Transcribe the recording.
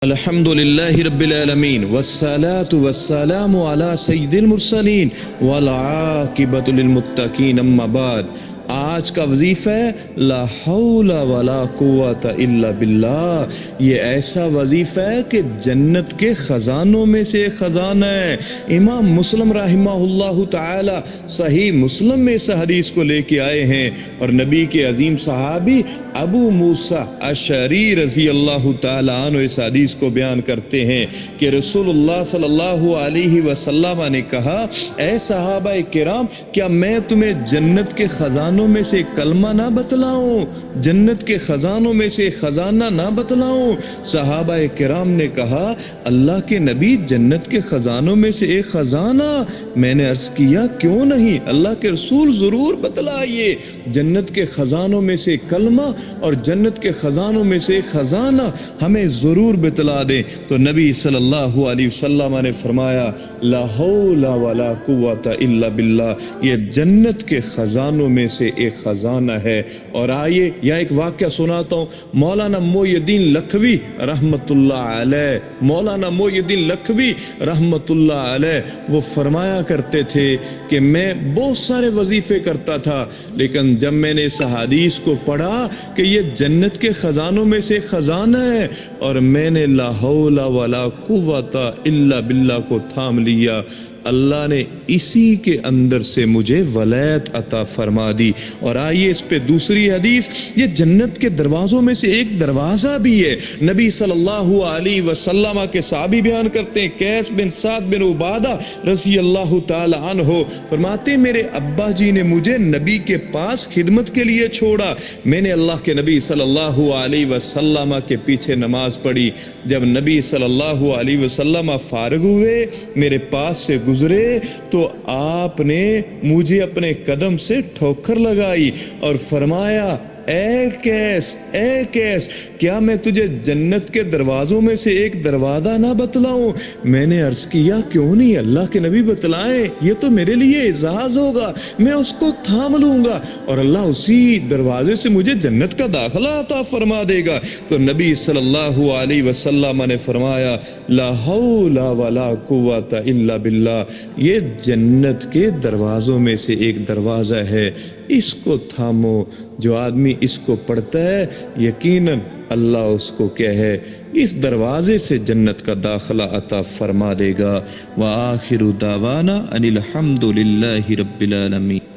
الحمد لله رب العالمين والصلاة والسلام على سيد المرسلين والعاقبة للمتقين اما بعد۔ آج کا وظیفہ ہے لا حول ولا قوت الا باللہ۔ یہ ایسا وظیفہ ہے کہ جنت کے خزانوں میں سے ایک خزانہ ہے۔ امام مسلم رحمہ اللہ تعالی صحیح مسلم میں اس حدیث کو لے کے آئے ہیں، اور نبی کے عظیم صحابی ابو موسیٰ اشعری رضی اللہ تعالی عنہ اس حدیث کو بیان کرتے ہیں کہ رسول اللہ صلی اللہ علیہ وسلم نے کہا، اے صحابہ کرام، کیا میں تمہیں جنت کے خزانوں میں سے کلمہ نہ بتلاؤں؟ جنت کے خزانوں میں سے خزانہ نہ بتلاؤں؟ صحابہ کرام نے کہا، اللہ کے نبی، جنت کے خزانوں میں سے ایک خزانہ؟ میں نے عرض کیا، کیوں نہیں، اللہ کے رسول ضرور بتلائیے۔ جنت کے خزانوں میں سے کلمہ اور جنت کے خزانوں میں سے خزانہ ہمیں ضرور بتلا دیں۔ تو نبی صلی اللہ علیہ وسلم نے فرمایا، لا حول ولا قوت الا باللہ۔ یہ جنت کے خزانوں میں سے ایک خزانہ ہے۔ اور آئیے یہاں ایک واقعہ سناتا ہوں۔ مولانا محی الدین لکھوی رحمت اللہ علیہ، مولانا محی الدین لکھوی رحمت اللہ علیہ وہ فرمایا کرتے تھے کہ میں بہت سارے وظیفے کرتا تھا، لیکن جب میں نے اس حدیث کو پڑھا کہ یہ جنت کے خزانوں میں سے خزانہ ہے، اور میں نے لا حول ولا قوت الا باللہ کو تھام لیا، اللہ نے اسی کے اندر سے مجھے ولایت عطا فرما دی۔ اور آئیے اس پہ دوسری حدیث، یہ جنت کے دروازوں میں سے ایک دروازہ بھی ہے۔ نبی صلی اللہ علیہ وسلم کے صحابی بیان کرتے ہیں، قیس بن سعد بن عبادہ رضی اللہ تعالی عنہ فرماتے، میرے ابا جی نے مجھے نبی کے پاس خدمت کے لیے چھوڑا، میں نے اللہ کے نبی صلی اللہ علیہ وسلم کے پیچھے نماز پڑھی۔ جب نبی صلی اللہ علیہ وسلم فارغ ہوئے، میرے پاس سے گزرے، تو آپ نے مجھے اپنے قدم سے ٹھوکر لگائی اور فرمایا، اے کیس، کیا میں تجھے جنت کے دروازوں میں سے ایک دروازہ نہ بتلاؤں؟ میں نے عرض کیا، کیوں نہیں، اللہ کے نبی بتلائیں، یہ تو میرے لیے اعزاز ہوگا، میں اس کو تھام لوں گا اور اللہ اسی دروازے سے مجھے جنت کا داخلہ عطا فرما دے گا۔ تو نبی صلی اللہ علیہ وسلم نے فرمایا، لا حول ولا قوت الا باللہ۔ یہ جنت کے دروازوں میں سے ایک دروازہ ہے، اس کو تھامو۔ جو آدمی اس کو پڑھتا ہے، یقیناً اللہ اس کو کیا ہے، اس دروازے سے جنت کا داخلہ عطا فرما دے گا۔ وآخر دعوانا ان الحمد للہ رب العالمین۔